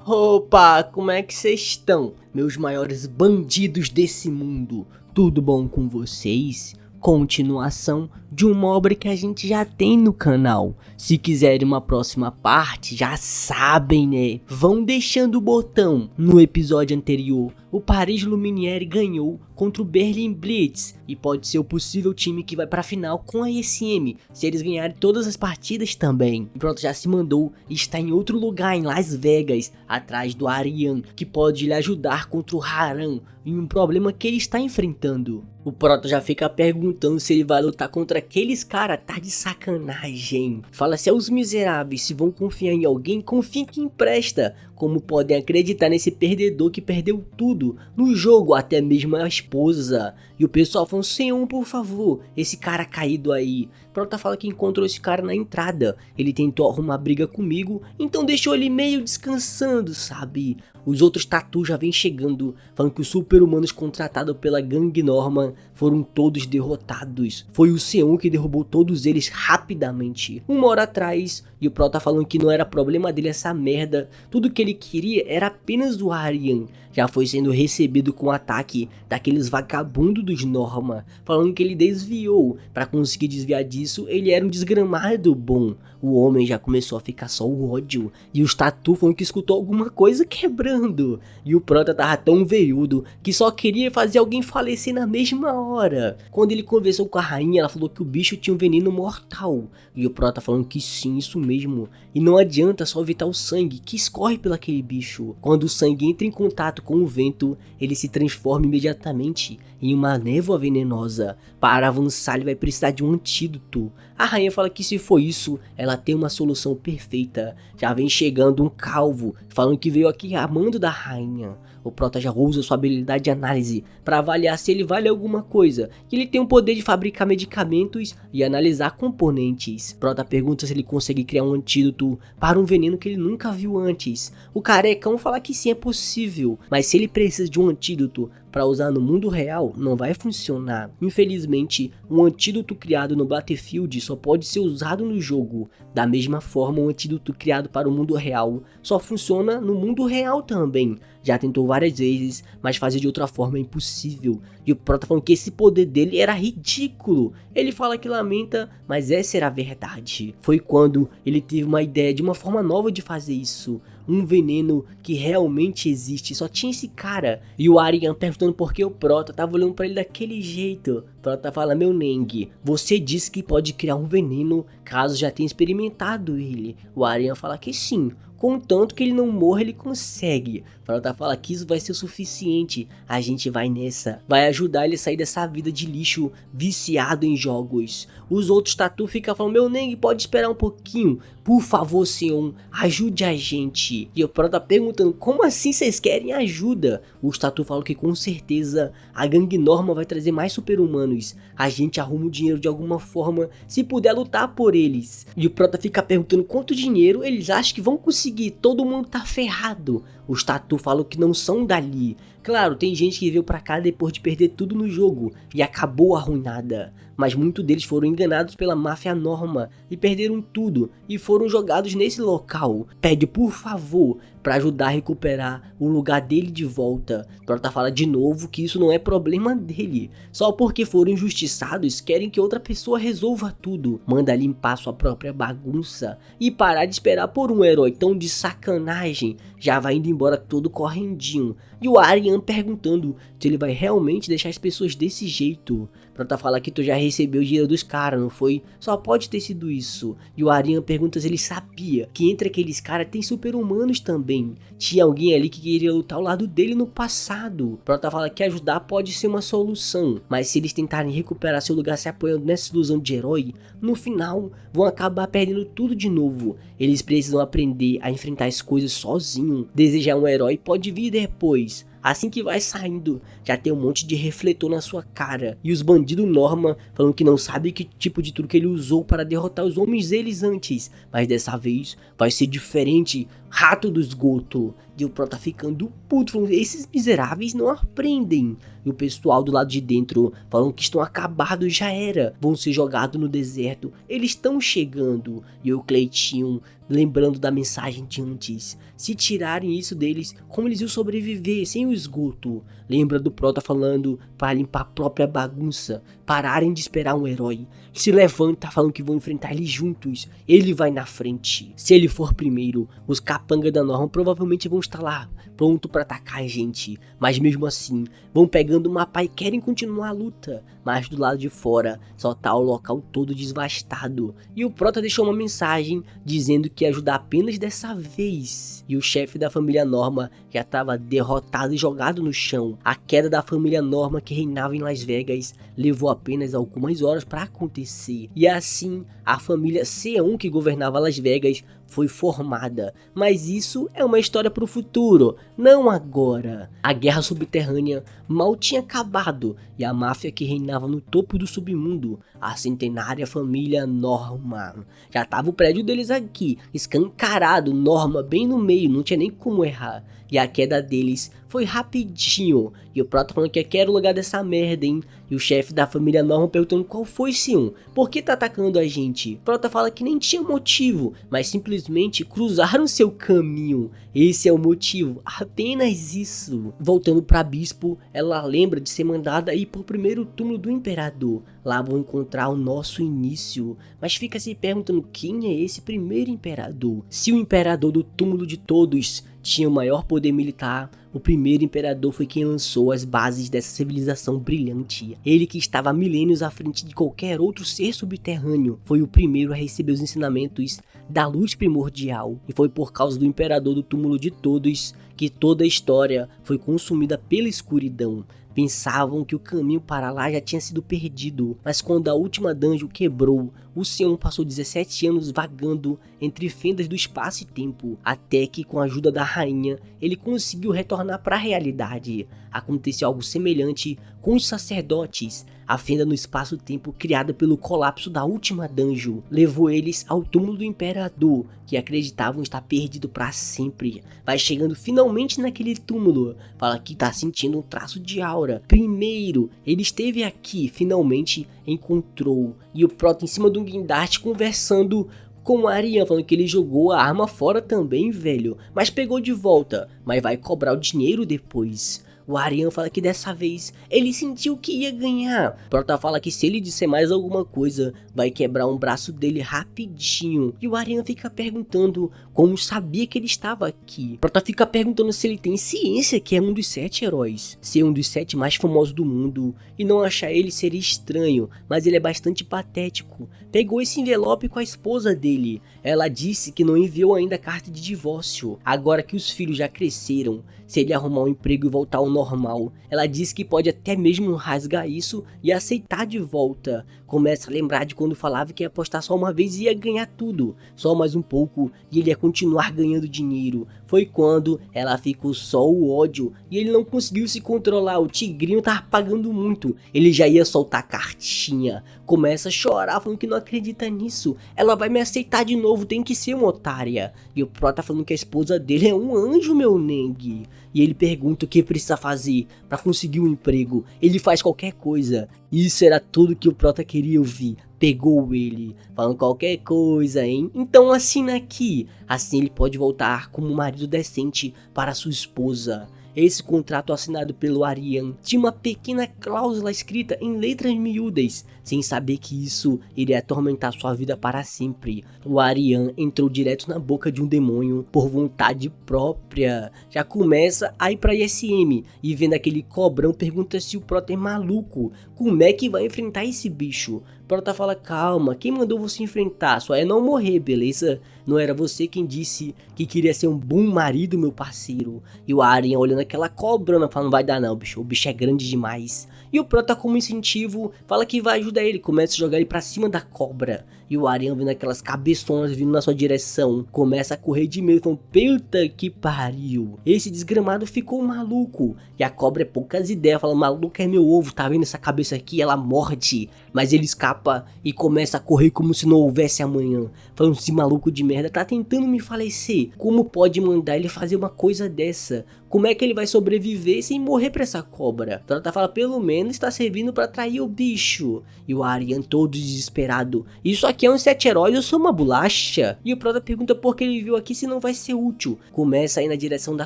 Opa, como é que vocês estão, meus maiores bandidos desse mundo? Tudo bom com vocês? Continuação de uma obra que a gente já tem no canal. Se quiserem uma próxima parte, já sabem, né? Vão deixando o botão. No episódio anterior, o Paris Lumière ganhou contra o Berlin Blitz e pode ser o possível time que vai pra final com a ESM, se eles ganharem todas as partidas também. Pronto, já se mandou e está em outro lugar, em Las Vegas, atrás do Arian, que pode lhe ajudar contra o Haran em um problema que ele está enfrentando. O Prota já fica perguntando se ele vai lutar contra aqueles caras, tá de sacanagem. Fala se é os miseráveis, se vão confiar em alguém, confia em quem presta. Como podem acreditar nesse perdedor que perdeu tudo no jogo, até mesmo a esposa. E o pessoal falando, Senhor, por favor, esse cara caído aí. Prota fala que encontrou esse cara na entrada. Ele tentou arrumar briga comigo, então deixou ele meio descansando, sabe? Os outros tatus já vêm chegando, falando que os super-humanos contratados pela Gangue Norma foram todos derrotados. Foi o Seon que derrubou todos eles rapidamente, uma hora atrás. E o Prota falando que não era problema dele essa merda. Tudo que ele queria era apenas o Arian. Já foi sendo recebido com o ataque daqueles vagabundos dos Norma, falando que ele desviou. Para conseguir desviar disso, ele era um desgramado bom. O homem já começou a ficar só o ódio. E os tatu falando que escutou alguma coisa quebrando. E o Prota tava tão veiudo que só queria fazer alguém falecer na mesma hora. Quando ele conversou com a rainha, ela falou que o bicho tinha um veneno mortal. E o Prota falando que sim, isso mesmo. E não adianta só evitar o sangue que escorre pelo aquele bicho. Quando o sangue entra em contato com o vento, ele se transforma imediatamente em uma névoa venenosa. Para avançar, ele vai precisar de um antídoto. A rainha fala que se for isso, ela tem uma solução perfeita. Já vem chegando um calvo, falando que veio aqui amando da rainha. O Prota já usa sua habilidade de análise para avaliar se ele vale alguma coisa. E ele tem o poder de fabricar medicamentos e analisar componentes. Prota pergunta se ele consegue criar um antídoto para um veneno que ele nunca viu antes. O carecão fala que sim, é possível, mas se ele precisa de um antídoto para usar no mundo real, não vai funcionar. Infelizmente, um antídoto criado no Battlefield só pode ser usado no jogo. Da mesma forma, um antídoto criado para o mundo real só funciona no mundo real também. Já tentou várias vezes, mas fazer de outra forma é impossível. E o Prota falando que esse poder dele era ridículo. Ele fala que lamenta, mas essa era a verdade. Foi quando ele teve uma ideia de uma forma nova de fazer isso. Um veneno que realmente existe, só tinha esse cara. E o Arian perguntando por que o Prota tava olhando pra ele daquele jeito. O Prota fala, meu Neng, você disse que pode criar um veneno caso já tenha experimentado ele. O Arian fala que sim. Contanto que ele não morra, ele consegue. Prota fala que isso vai ser o suficiente. A gente vai nessa. Vai ajudar ele a sair dessa vida de lixo viciado em jogos. Os outros tatu ficam falando, meu Neng, pode esperar um pouquinho. Por favor, Senhor, ajude a gente. E o Prota perguntando, como assim vocês querem ajuda? Os tatu falam que com certeza a Gangue Norma vai trazer mais super-humanos. A gente arruma o dinheiro de alguma forma, se puder lutar por eles. E o Prota fica perguntando quanto dinheiro eles acham que vão conseguir. Todo mundo tá ferrado. Os tatu falam que não são dali. Claro, tem gente que veio pra cá depois de perder tudo no jogo e acabou arruinada. Mas muitos deles foram enganados pela máfia Norma e perderam tudo e foram jogados nesse local. Pede por favor para ajudar a recuperar o lugar dele de volta. Prota fala de novo que isso não é problema dele. Só porque foram injustiçados querem que outra pessoa resolva tudo. Manda limpar sua própria bagunça e parar de esperar por um herói tão de sacanagem. Já vai indo embora todo correndinho. E o Arian perguntando se ele vai realmente deixar as pessoas desse jeito. Prota fala que tu já recebeu o dinheiro dos caras, não foi? Só pode ter sido isso. E o Arian pergunta se ele sabia que entre aqueles caras tem super-humanos também. Tinha alguém ali que queria lutar ao lado dele no passado. Prota fala que ajudar pode ser uma solução, mas se eles tentarem recuperar seu lugar se apoiando nessa ilusão de herói, no final vão acabar perdendo tudo de novo. Eles precisam aprender a enfrentar as coisas sozinho. Desejar um herói pode vir depois. Assim que vai saindo, já tem um monte de refletor na sua cara. E os bandidos Norma falando que não sabe que tipo de truque ele usou para derrotar os homens deles antes. Mas dessa vez, vai ser diferente, rato do esgoto. E o Prota ficando puto, falando, esses miseráveis não aprendem. E o pessoal do lado de dentro falando que estão acabados, já era, vão ser jogados no deserto, eles estão chegando. E o Cleitinho lembrando da mensagem de antes, se tirarem isso deles, como eles iam sobreviver sem o esgoto. Lembra do Prota falando para limpar a própria bagunça, pararem de esperar um herói. Se levanta falando que vão enfrentar ele juntos, ele vai na frente. Se ele for primeiro, os capanga da Norma provavelmente vão estar lá, pronto para atacar a gente. Mas mesmo assim, vão pegando o mapa e querem continuar a luta. Mas do lado de fora, só tá o local todo devastado. E o Prota deixou uma mensagem dizendo que ia ajudar apenas dessa vez. E o chefe da família Norma já estava derrotado e jogado no chão. A queda da família Norma que reinava em Las Vegas levou apenas algumas horas para acontecer. E assim, a família C1 que governava Las Vegas foi formada, mas isso é uma história para o futuro, não agora. A guerra subterrânea mal tinha acabado e a máfia que reinava no topo do submundo, a centenária família Norma. Já tava o prédio deles aqui, escancarado, Norma bem no meio, não tinha nem como errar. E a queda deles foi rapidinho. E o Prota falando que quer o lugar dessa merda, hein? E o chefe da família Norma perguntando qual foi esse um. Por que tá atacando a gente? Prota fala que nem tinha motivo, mas simplesmente cruzaram seu caminho. Esse é o motivo, apenas isso. Voltando pra Bispo, ela lembra de ser mandada ir pro primeiro túmulo do Imperador. Lá vão encontrar o nosso início. Mas fica se perguntando quem é esse primeiro Imperador. Se o Imperador do túmulo de todos tinha o maior poder militar, o primeiro imperador foi quem lançou as bases dessa civilização brilhante. Ele que estava há milênios à frente de qualquer outro ser subterrâneo, foi o primeiro a receber os ensinamentos da luz primordial. E foi por causa do imperador do túmulo de todos que toda a história foi consumida pela escuridão. Pensavam que o caminho para lá já tinha sido perdido, mas quando a última dungeon quebrou, o Sion passou 17 anos vagando entre fendas do espaço e tempo, até que com a ajuda da rainha, ele conseguiu retornar para a realidade. Aconteceu algo semelhante com os sacerdotes. A fenda no espaço-tempo criada pelo colapso da última dungeon levou eles ao túmulo do imperador, que acreditavam estar perdido para sempre. Vai chegando finalmente naquele túmulo, fala que tá sentindo um traço de aura. Primeiro, ele esteve aqui, finalmente encontrou. E o Prota em cima de um guindaste conversando com o Arian, falando que ele jogou a arma fora também, velho, mas pegou de volta, mas vai cobrar o dinheiro depois. O Arian fala que dessa vez ele sentiu que ia ganhar. Prota fala que se ele disser mais alguma coisa, vai quebrar um braço dele rapidinho. E o Arian fica perguntando como sabia que ele estava aqui. Prota fica perguntando se ele tem ciência que é um dos 7 heróis, ser um dos 7 mais famosos do mundo. E não achar ele seria estranho, mas ele é bastante patético. Pegou esse envelope com a esposa dele. Ela disse que não enviou ainda a carta de divórcio. Agora que os filhos já cresceram, se ele arrumar um emprego e voltar ao normal, ela disse que pode até mesmo rasgar isso e aceitar de volta. Começa a lembrar de quando falava que ia apostar só uma vez e ia ganhar tudo, só mais um pouco e ele ia continuar ganhando dinheiro. Foi quando ela ficou só o ódio e ele não conseguiu se controlar, o tigrinho tava pagando muito, ele já ia soltar a cartinha. Começa a chorar falando que não acredita nisso, ela vai me aceitar de novo, tem que ser uma otária. E o Prota falando que a esposa dele é um anjo, meu Neng. E ele pergunta o que precisa fazer para conseguir um emprego. Ele faz qualquer coisa. Isso era tudo que o Prota queria ouvir. Pegou ele, falando qualquer coisa, hein? Então assina aqui. Assim ele pode voltar como um marido decente para sua esposa. Esse contrato assinado pelo Arian tinha uma pequena cláusula escrita em letras miúdas, sem saber que isso iria atormentar sua vida para sempre. O Arian entrou direto na boca de um demônio por vontade própria. Já começa a ir pra ISM e vendo aquele cobrão pergunta se o Prota é maluco. Como é que vai enfrentar esse bicho? Prota fala, calma, quem mandou você enfrentar? Só é não morrer, beleza? Não era você quem disse que queria ser um bom marido, meu parceiro. E o Arian olhando aquela cobrona, fala, não vai dar não, bicho, o bicho é grande demais. E o Prota como incentivo, fala que vai ajudar ele, começa a jogar ele pra cima da cobra. E o Arian vendo aquelas cabeçonas vindo na sua direção, começa a correr de medo, falando, puta que pariu. Esse desgramado ficou maluco. E a cobra é poucas ideias, fala, maluco é meu ovo, tá vendo essa cabeça aqui? Ela morde. mas ele escapa e começa a correr como se não houvesse amanhã. Falando, esse maluco de merda tá tentando me falecer. Como pode mandar ele fazer uma coisa dessa? Como é que ele vai sobreviver sem morrer pra essa cobra? Prota fala, pelo menos está servindo pra atrair o bicho. E o Aryan todo desesperado, isso aqui é um 7 heróis, eu sou uma bolacha? E o Prota pergunta por que ele viu aqui se não vai ser útil. Começa a ir na direção da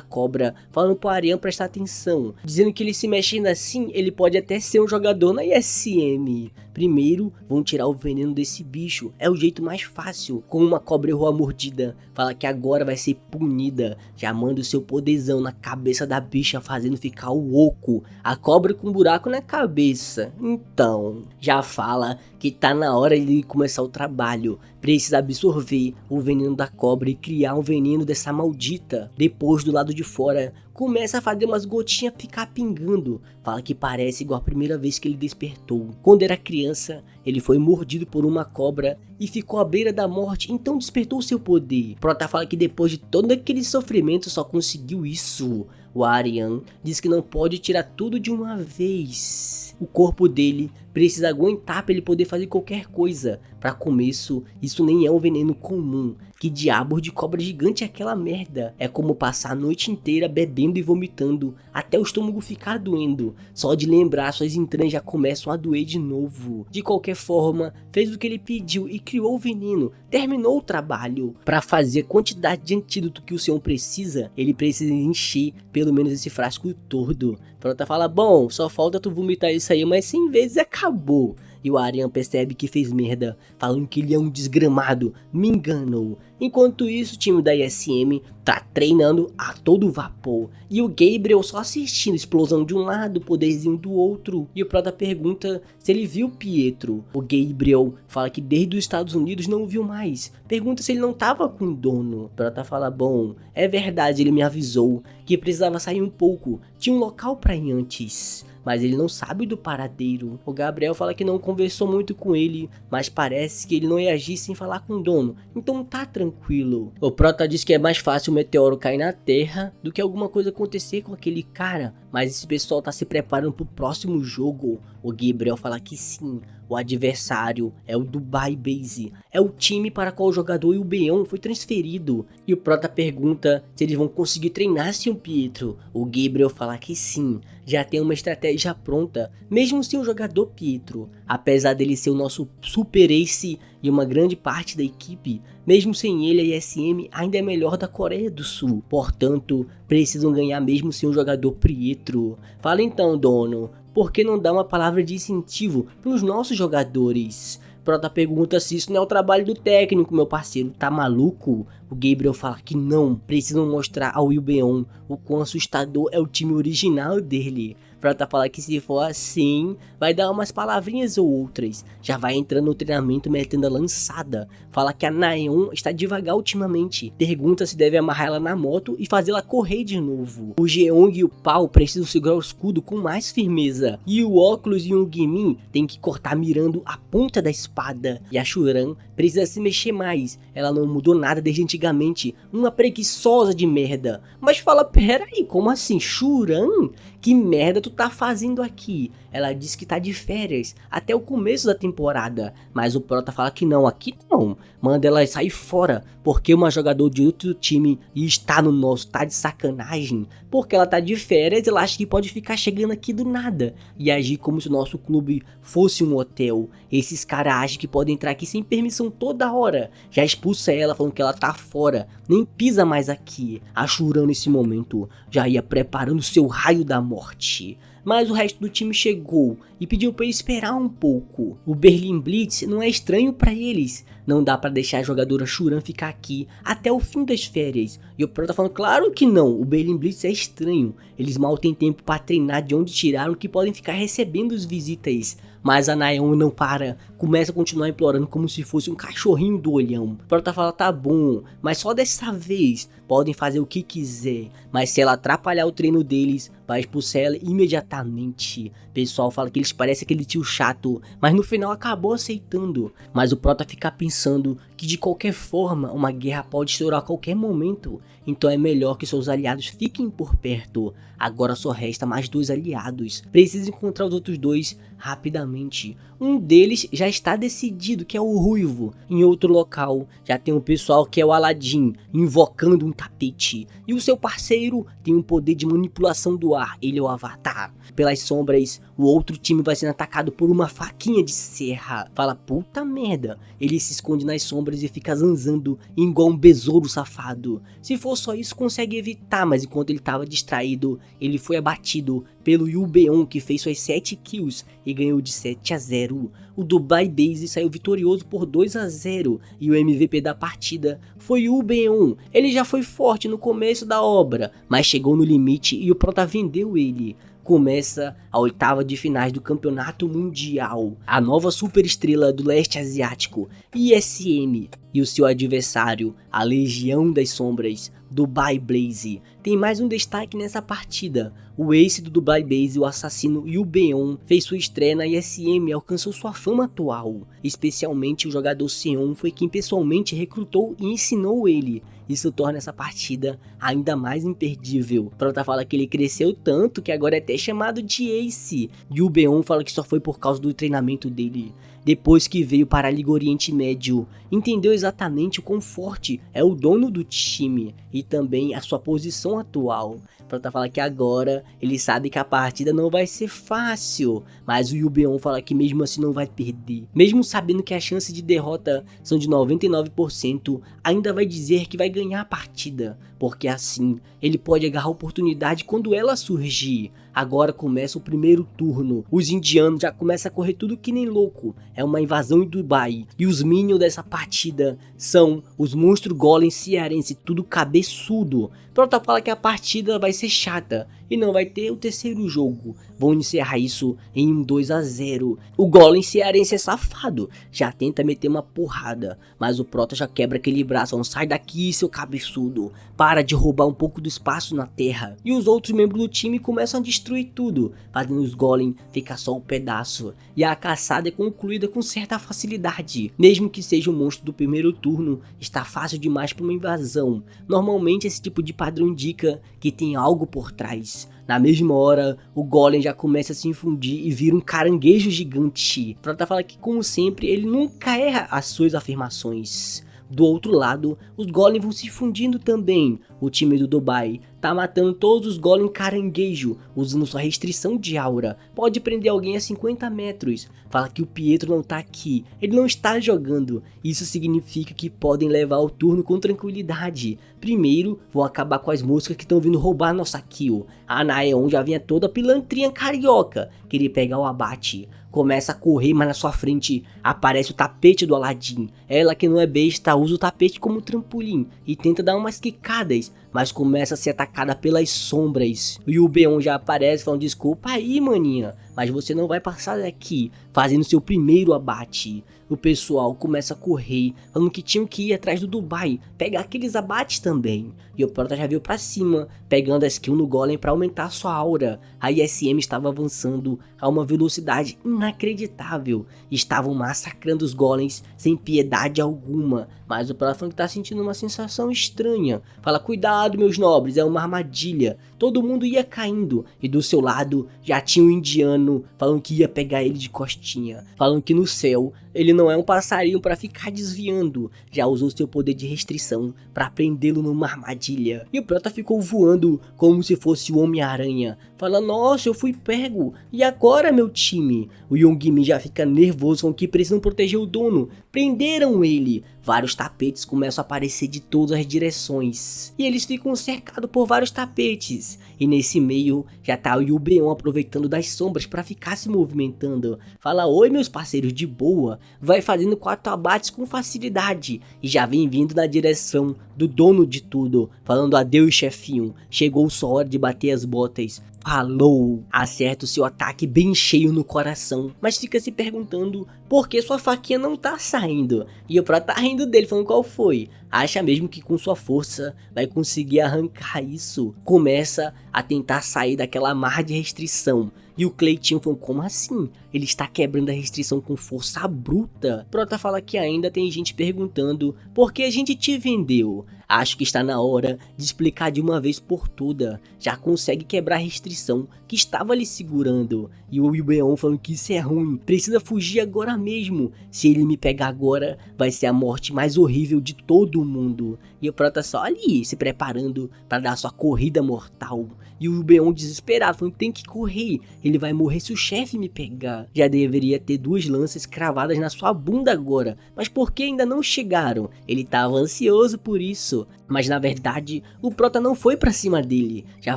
cobra, falando pro Aryan prestar atenção, dizendo que ele se mexendo assim, ele pode até ser um jogador na ISM. Primeiro, vão tirar o veneno desse bicho, é o jeito mais fácil. Como uma cobra errou a mordida, fala que agora vai ser punida. Já manda o seu poderzão na cabeça da bicha, fazendo ficar o oco. A cobra com um buraco na cabeça. Então, já fala que tá na hora de começar o trabalho. Precisa absorver o veneno da cobra e criar um veneno dessa maldita. Depois, do lado de fora, começa a fazer umas gotinhas ficar pingando. Fala que parece igual a primeira vez que ele despertou. Quando era criança, ele foi mordido por uma cobra e ficou à beira da morte, então despertou seu poder. Prota fala que depois de todo aquele sofrimento só conseguiu isso. O Aryan diz que não pode tirar tudo de uma vez. O corpo dele precisa aguentar para ele poder fazer qualquer coisa. Para começo, isso nem é um veneno comum. Que diabos de cobra gigante é aquela merda? É como passar a noite inteira bebendo e vomitando, até o estômago ficar doendo. Só de lembrar, suas entranhas já começam a doer de novo. De qualquer forma, fez o que ele pediu e criou o veneno. Terminou o trabalho. Para fazer a quantidade de antídoto que o senhor precisa, ele precisa encher pelo menos esse frasco todo. Prota fala, bom, só falta tu vomitar isso aí, mas 100 vezes acabou. E o Aryan percebe que fez merda, falando que ele é um desgramado, me enganou. Enquanto isso, o time da ISM tá treinando a todo vapor. E o Gabriel só assistindo, explosão de um lado, poderzinho do outro. E o Prota pergunta se ele viu Pietro. O Gabriel fala que desde os Estados Unidos não o viu mais. Pergunta se ele não tava com o dono. O Prota fala, bom, é verdade, ele me avisou que precisava sair um pouco. Tinha um local pra ir antes, mas ele não sabe do paradeiro. O Gabriel fala que não conversou muito com ele, mas parece que ele não ia agir sem falar com o dono, então tá tranquilo. O Prota diz que é mais fácil o meteoro cair na Terra do que alguma coisa acontecer com aquele cara, mas esse pessoal tá se preparando pro próximo jogo. O Gabriel fala que sim, o adversário é o Dubai Base, é o time para qual o jogador Ilbeon foi transferido. E o Prota pergunta se eles vão conseguir treinar sem o Pietro. O Gabriel fala que sim, já tem uma estratégia pronta, mesmo sem o jogador Pietro. Apesar dele ser o nosso super ace e uma grande parte da equipe, mesmo sem ele a ISM ainda é melhor da Coreia do Sul. Portanto, precisam ganhar mesmo sem o jogador Pietro. Fala então, dono, por que não dá uma palavra de incentivo para os nossos jogadores? Prota pergunta se isso não é o trabalho do técnico, meu parceiro, tá maluco? O Gabriel fala que não, precisam mostrar ao Ilbeon o quão assustador é o time original dele. Prota fala que se for assim, vai dar umas palavrinhas ou outras. Já vai entrando no treinamento metendo a lançada. Fala que a Naeon está devagar ultimamente. Pergunta se deve amarrar ela na moto e fazê-la correr de novo. O Jeong e o Pau precisam segurar o escudo com mais firmeza. E o Oculus e o Gimin tem que cortar mirando a ponta da espada. E a Shuran precisa se mexer mais. Ela não mudou nada desde antigamente. Uma preguiçosa de merda. Mas fala, pera aí, como assim? Shuran? Que merda tu tá fazendo aqui? Ela diz que tá de férias até o começo da temporada, mas o Prota fala que não, aqui não. Manda ela sair fora, porque uma jogadora de outro time está no nosso, tá de sacanagem. Porque ela tá de férias, ela acha que pode ficar chegando aqui do nada e agir como se o nosso clube fosse um hotel. Esses caras acham que podem entrar aqui sem permissão toda hora. Já expulsa ela falando que ela tá fora, nem pisa mais aqui. A Shuran nesse momento já ia preparando seu raio da morte. Mas o resto do time chegou e pediu para ele esperar um pouco. O Berlin Blitz não é estranho para eles. Não dá para deixar a jogadora Shuran ficar aqui até o fim das férias. E o Pro tá falando, claro que não, o Berlin Blitz é estranho. Eles mal têm tempo para treinar de onde tiraram que podem ficar recebendo as visitas. Mas a Naeon não para, começa a continuar implorando como se fosse um cachorrinho do olhão. O Pro tá falando, tá bom, mas só dessa vez podem fazer o que quiser. Mas se ela atrapalhar o treino deles, vai expulsar ela imediatamente. Exatamente. O pessoal fala que eles parecem aquele tio chato, mas no final acabou aceitando. Mas o Prota fica pensando que de qualquer forma uma guerra pode estourar a qualquer momento, então é melhor que seus aliados fiquem por perto. Agora só resta mais 2 aliados, precisa encontrar os outros 2 rapidamente. Um deles já está decidido, que é o Ruivo. Em outro local já tem um pessoal que é o Aladdin, invocando um tapete. E o seu parceiro tem um poder de manipulação do ar, ele é o Avatar. Pelas sombras, o outro time vai sendo atacado por uma faquinha de serra. Fala, puta merda. Ele se esconde nas sombras e fica zanzando igual um besouro safado. Se for só isso, consegue evitar, mas enquanto ele estava distraído, ele foi abatido pelo Yubeon, que fez suas 7 kills e ganhou de 7-0. O Dubai Base saiu vitorioso por 2-0 e o MVP da partida foi o Yubeon. Ele já foi forte no começo da obra, mas chegou no limite e o Prota vendeu ele. Começa a 8ª de finais do campeonato mundial. A nova superestrela do leste asiático, ISM, e o seu adversário, a Legião das Sombras, Dubai Blaze. Tem mais um destaque nessa partida. O ace do Dubai Blaze, o assassino Yubeon, fez sua estreia na ISM e alcançou sua fama atual. Especialmente o jogador Seon foi quem pessoalmente recrutou e ensinou ele. Isso torna essa partida ainda mais imperdível. Prota fala que ele cresceu tanto que agora é até chamado de Ace. Yubeon fala que só foi por causa do treinamento dele. Depois que veio para a Liga Oriente Médio, entendeu exatamente o quão forte é o dono do time e também a sua posição atual. Prota fala que agora ele sabe que a partida não vai ser fácil, mas o Yubeon fala que mesmo assim não vai perder. Mesmo sabendo que as chances de derrota são de 99%, ainda vai dizer que vai ganhar a partida, porque assim ele pode agarrar a oportunidade quando ela surgir. Agora começa o primeiro turno, os indianos já começam a correr tudo que nem louco, é uma invasão em Dubai, e os minions dessa partida são os monstros golem cearense, tudo cabeçudo. Prota fala que a partida vai ser chata e não vai ter o terceiro jogo, vão encerrar isso em um 2-0. O golem cearense é safado, já tenta meter uma porrada, mas o Prota já quebra aquele braço, não sai daqui seu cabeçudo, para de roubar um pouco do espaço na terra. E os outros membros do time começam a destruir tudo, fazendo os golem ficar só um pedaço, e a caçada é concluída com certa facilidade. Mesmo que seja um monstro do primeiro turno, está fácil demais para uma invasão. Normalmente esse tipo de padrão indica que tem algo por trás. Na mesma hora, o golem já começa a se infundir e vira um caranguejo gigante. Prota fala que, como sempre, ele nunca erra as suas afirmações. Do outro lado, os golems vão se fundindo também. O time do Dubai tá matando todos os golems caranguejo, usando sua restrição de aura. Pode prender alguém a 50 metros. Fala que o Pietro não tá aqui, ele não está jogando. Isso significa que podem levar o turno com tranquilidade. Primeiro, vão acabar com as moscas que estão vindo roubar nossa kill. A Naeon já vinha toda pilantrinha carioca, queria pegar o abate. Começa a correr, mas na sua frente aparece o tapete do Aladdin. Ela, que não é besta, usa o tapete como trampolim e tenta dar umas quicadas, mas começa a ser atacada pelas sombras. E o Yubeon já aparece falando: desculpa aí, maninha, mas você não vai passar daqui, fazendo seu primeiro abate. O pessoal começa a correr, falando que tinham que ir atrás do Dubai, pegar aqueles abates também. E o Prota já veio pra cima, pegando a skill no golem para aumentar sua aura. A ISM estava avançando a uma velocidade inacreditável. Estavam massacrando os golems sem piedade alguma. Mas o Prota tá sentindo uma sensação estranha. Fala: cuidado meus nobres, é uma armadilha. Todo mundo ia caindo, e do seu lado já tinha um indiano falando que ia pegar ele de costinha. Falando que no céu ele não é um passarinho para ficar desviando. Já usou seu poder de restrição para prendê-lo numa armadilha. E o Prota ficou voando como se fosse o Homem-Aranha. Fala: nossa, eu fui pego. E agora, meu time? O Youngmin já fica nervoso com que precisam proteger o dono. Prenderam ele. Vários tapetes começam a aparecer de todas as direções. E eles ficam cercados por vários tapetes. E nesse meio já tá o Yubeon aproveitando das sombras para ficar se movimentando. Fala: oi meus parceiros, de boa. Vai fazendo 4 abates com facilidade. E já vem vindo na direção do dono de tudo, falando: adeus chefinho, chegou sua hora de bater as botas. Falou! Acerta o seu ataque bem cheio no coração, mas fica se perguntando por que sua faquinha não tá saindo. E o Prota tá rindo dele, falando qual foi. Acha mesmo que com sua força vai conseguir arrancar isso? Começa a tentar sair daquela amarra de restrição. E o Cleitinho falou, como assim? Ele está quebrando a restrição com força bruta? Prota fala que ainda tem gente perguntando por que a gente te vendeu. Acho que está na hora de explicar de uma vez por todas. Já consegue quebrar a restrição que estava lhe segurando. E o Yubeon falando que isso é ruim. Precisa fugir agora mesmo. Se ele me pegar agora, vai ser a morte mais horrível de todo mundo. E o Prota só ali, se preparando para dar sua corrida mortal. E o Yubeon desesperado, falando que tem que correr. Ele vai morrer se o chefe me pegar. Já deveria ter 2 lanças cravadas na sua bunda agora. Mas por que ainda não chegaram? Ele estava ansioso por isso. Mas na verdade, o Prota não foi pra cima dele. Já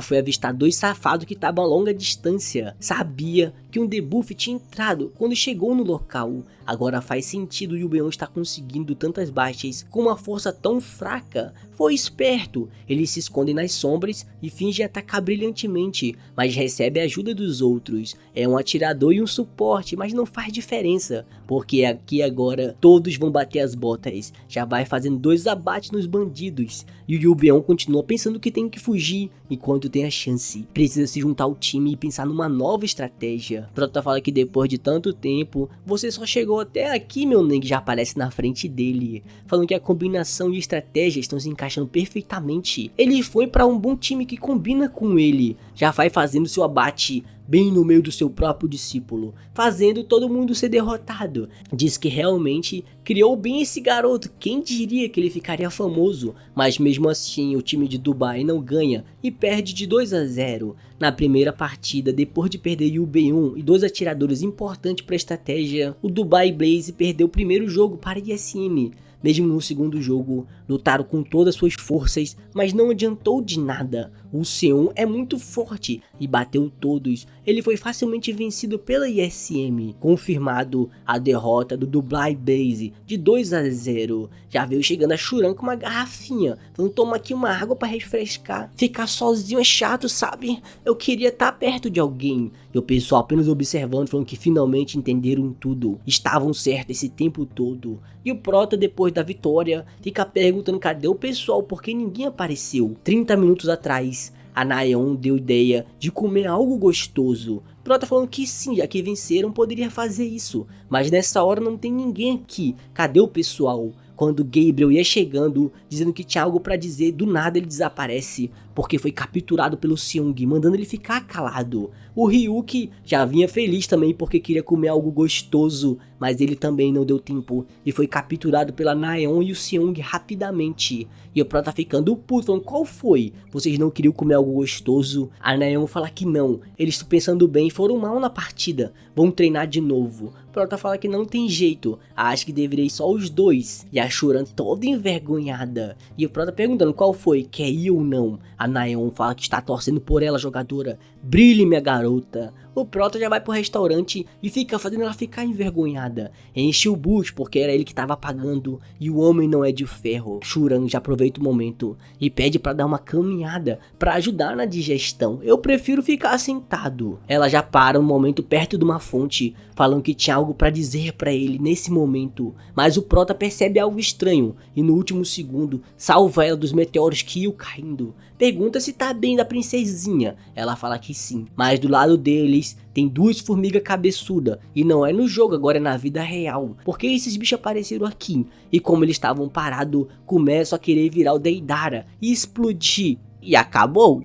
foi avistar 2 safados que estavam a longa distância. Sabia que um debuff tinha entrado quando chegou no local. Agora faz sentido o Yubeon estar conseguindo tantas baixas com uma força tão fraca. Foi esperto. Ele se esconde nas sombras e finge atacar brilhantemente, mas recebe a ajuda dos outros. É um atirador e um suporte, mas não faz diferença, porque aqui agora todos vão bater as botas. Já vai fazendo 2 abates nos bandidos. E o Yubeon continua pensando que tem que fugir enquanto tem a chance. Precisa se juntar ao time e pensar numa nova estratégia. Prota fala que depois de tanto tempo, você só chegou até aqui, meu Neng, já aparece na frente dele. Falando que a combinação e estratégia estão se encaixando perfeitamente. Ele foi para um bom time que combina com ele. Já vai fazendo seu abate bem no meio do seu próprio discípulo, fazendo todo mundo ser derrotado. Diz que realmente criou bem esse garoto, quem diria que ele ficaria famoso, mas mesmo assim o time de Dubai não ganha e perde de 2-0. Na primeira partida, depois de perder Yubeon e 2 atiradores importantes para a estratégia, o Dubai Blaze perdeu o primeiro jogo para ISM. Mesmo no segundo jogo, lutaram com todas suas forças, mas não adiantou de nada. O C1 é muito forte e bateu todos. Ele foi facilmente vencido pela ISM, confirmado a derrota do Dubai Base de 2-0. Já veio chegando a Shuran com uma garrafinha, falando toma aqui uma água para refrescar. Ficar sozinho é chato, sabe? Eu queria estar perto de alguém. E o pessoal apenas observando, falando que finalmente entenderam tudo. Estavam certos esse tempo todo. E o Prota, depois da vitória, fica perguntando cadê o pessoal porque ninguém apareceu. 30 minutos atrás, a Naeon deu ideia de comer algo gostoso. Prota falando que sim, já que venceram poderia fazer isso, mas nessa hora não tem ninguém aqui, cadê o pessoal? Quando Gabriel ia chegando, dizendo que tinha algo pra dizer, do nada ele desaparece, porque foi capturado pelo Seung, mandando ele ficar calado. O Ryuki já vinha feliz também porque queria comer algo gostoso, mas ele também não deu tempo e foi capturado pela Naeon e o Seung rapidamente. E o Prota ficando puto, falando, qual foi? Vocês não queriam comer algo gostoso? A Naeon fala que não, eles estão pensando bem, foram mal na partida, vão treinar de novo. Prota fala que não tem jeito, acho que deveria ir só os 2. E a Shuran toda envergonhada. E o Prota perguntando qual foi, quer ir ou não? A Naeon fala que está torcendo por ela, jogadora. Brilhe, minha garota. O Prota já vai pro restaurante e fica fazendo ela ficar envergonhada. Enche o bucho porque era ele que tava pagando e o homem não é de ferro. Shuran já aproveita o momento e pede pra dar uma caminhada pra ajudar na digestão. Eu prefiro ficar sentado. Ela já para um momento perto de uma fonte, falando que tinha algo pra dizer pra ele nesse momento. Mas o Prota percebe algo estranho e no último segundo salva ela dos meteoros que iam caindo. Pergunta se tá bem da princesinha. Ela fala que sim, mas do lado deles tem 2 formigas cabeçudas. E não é no jogo, agora é na vida real. Porque esses bichos apareceram aqui. E como eles estavam parados, começam a querer virar o Deidara e explodir. E acabou.